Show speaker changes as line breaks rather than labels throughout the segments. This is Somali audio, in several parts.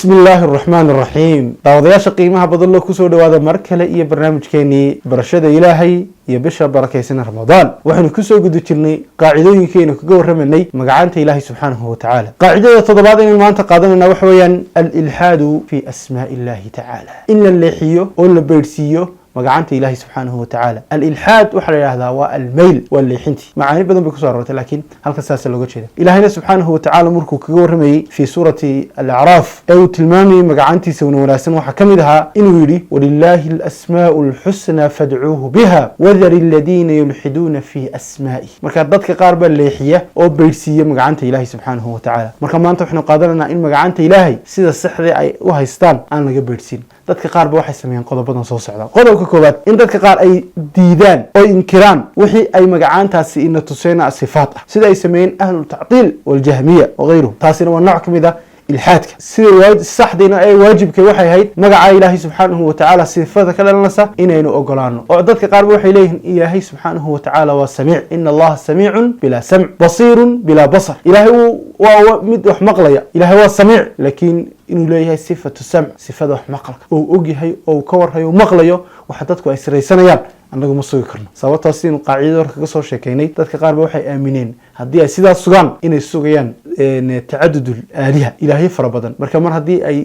بسم الله الرحمن الرحيم. داودياش قيمها بدل كسو دواده مركله iyo barnaamijkeeni barashada Ilaahay iyo bisha barakeysan Ramadaan waxaanu kusoo gudu jirnay qaacidooyinkeena kaga waramanay magacaanta Ilaahay subhanahu wa ta'ala. Qaacidada toddobaad in maanta qaadanayna waxa weeyaan al-ilhaadu fi asmaa'i Ilaahi ta'ala. In la leexiyo oo la beersiyo magacaanta Ilaahay subhanahu wa ta'ala. Al-ilhaad waxa la yiraahdaa waa al-mayl wal leexinti. Macaani badan bay ku soo aroortay laakiin halka saas looga jeedo. Ilaahayna subhanahu wa ta'ala markuu kaga waramayay fi suurati al-a'raaf ee tilmaamay magacaantiisa wanaagsan waxa kamid ahaa inuu yiri walillahi al-asmaa'ul husna fad'uuhu biha wadhar alladhina yulhiduna fi asmaa'i. Marka dadka qaar ba leexiya oo beersiya magacaanta Ilaahay subhanahu wa ta'ala. Marka maanta waxaan qaadanaa in magacaanta Ilaahay sida saxda ay u haystaan aan laga beersin. dadka qaar ba waxay sameeyeen qodobadan soo socda qodobka koobaad in dadka qaar ay diidaan oo inkiraan wixii ay magacaantaasi in tusayna sifaat ah sida ay sameeyeen ahlul ta'til wal jahmiya oo غيره taasina waa nooc kamid ah ilhaadka sida saxdina ay waajibkay waxay ahayd magaca Ilaahay subhanahu wa ta'ala sifada kala lanasa inaynu ogolaano oo dadka qaar ba waxay leeyihiin Ilaahay subhanahu wa ta'ala waa samiic inna Allah samiicun bila sam' basirun bila basar Ilaahay waa mid wax maqlaya Ilaahay waa samiic laakiin inuu leeyahay sifatu sam' sifada wax maqalka oo og yahay oo ka warhayo maqlayo waxa dadku ay siraysanayaan annagu ma sugi karno sababtaas in qaacido kaga soo sheekeynay dadka qaar ba waxay aamineen haddii ay sidaas sugaan inay sugayaan tacaddud aaliha ilaahay fara badan marka mar haddii ay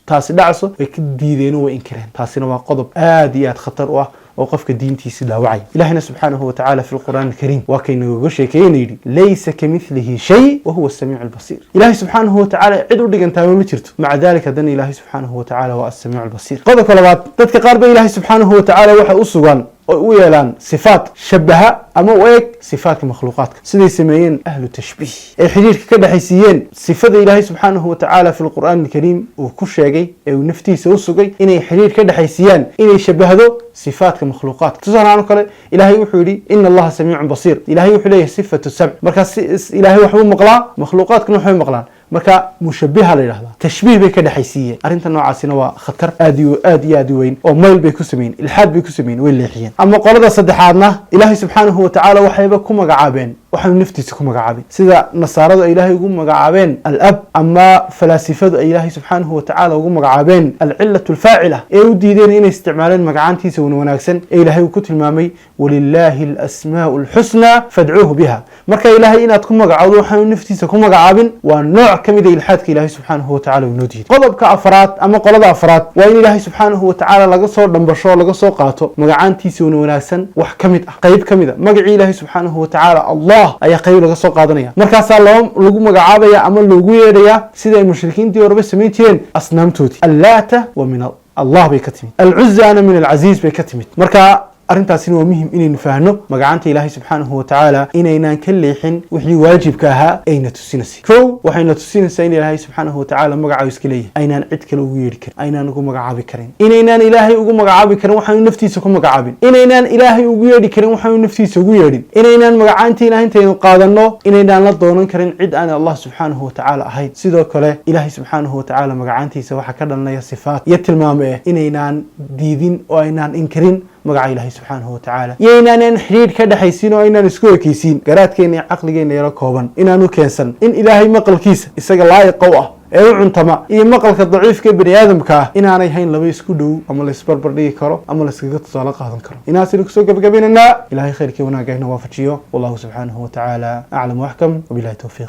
taasi dhacso ay ka diideen oo inkireen taasina waa qodob aad iyo aad khatar u ah وقفك دينتي سلا وعي إلهنا سبحانه وتعالى في القرآن الكريم وكين وجشي كينيري ليس كمثله شيء وهو السميع البصير إلهي سبحانه وتعالى عدو دقن تامل مترته مع ذلك دن إلهي سبحانه وتعالى هو السميع البصير قد كلمات تتقارب إلهي سبحانه وتعالى وحا أسوغان ويلان صفات شبهها أما ويك صفات المخلوقات سيدي سميين أهل التشبيه الحديث كده حيسيين صفات إلهي سبحانه وتعالى في القرآن الكريم وكل شيء ونفتي سوسوغي إنه حديث كده حيسيان إنه يشبه ذو صفات المخلوقات تظهر عنه قال إلهي وحولي إن الله سميع بصير إلهي وحولي صفة السمع مركز إلهي وحول مقلا مخلوقات كانوا حول مقلان marka mushabbiha la yiraahdo tashbiih bay ka dhaxaysiiyeen arinta noocaasina waa khatar aad weyn oo meel bay ku sameeyeen ilhaad bay ku sameeyeen way leexiyeen ama qolada saddexaadna ilaahay subhanahu wa ta'ala waxayba ku magacaabeen waxaan naftiisa ku magacaabeen sida nasaarada ilaahay ugu magacaabeen al-ab ama falaasifadu ilaahay subhanahu wa ta'ala ugu magacaabeen al-illatu al-fa'ila ee u diideen inay isticmaalaan magacaantiisa wanaagsan ee ilaahay ku tilmaamay walillahi al-asmaa'ul husna fad'uuhu biha marka ilaahay inaad ku magacaawdo waxaan naftiisa ku magacaabin waa nooc kamid ah ilhaadka ilaahay subhanahu wa ta'ala inoo diiday qodobka afraad ama qolada afraad waa in ilaahay subhanahu wa ta'ala laga soo dhambasho laga soo qaato magacaantiisa wanaagsan wax kamid ah qayb kamid ah magaci ilaahay subhanahu wa ta'ala Allah ayaa qayb laga soo qaadanaya markaas lagu magacaabaya ama lagu yeedhaya sida ay mushrikiintii horeba sameeyeen asnaamtoodii allata wa min Allah bay ka timid al-uzza min al-aziz bay ka timid marka arintaasina waa muhiim inaynu faahno magacaanta Ilaahay subhanahu wa ta'ala inaynan ka leexin wixii waajibka ahaa ayna tusinaysa waxayna tusinaysaa in Ilaahay subhanahu wa ta'ala magaca iska leeyahay aynan cid kale ugu yeeri karin aynan ugu magacaabi karin inaynan Ilaahay ugu magacaabi karin waxaan naftiisa ku magacaabin inaynan Ilaahay ugu yeeri karin waxaan naftiisa ugu yeerin inaynan magacaantiina intaynu qaadano inaynan la doonan karin cid aan Allah subhanahu wa ta'ala ahayd sidoo kale Ilaahay subhanahu wa ta'ala magacaantiisa waxa ka dhalanaya sifaat iyo tilmaamo inaynan diidin oo aynan inkirin magaca Ilaahay subhanahu wa ta'ala yeenan xiriir ka dhaxaysiin oo inaan isku ekeysiin garaadkeena aqligeena yara kooban inaanu keensan in Ilaahay maqalkiisa isaga laayiq ah ee u cuntama iyo maqalka daciifka bani aadamka inaanay hayn laba isku dhow ama la isbarbar dhigi karo ama la iskaga tusaale qaadan karo inaasina ku soo gabagabeynaa Ilaahay khayrkii wanaagayna waafajiyo wallahu subhanahu wa ta'ala a'lam wa ahkam wa billahi tawfiq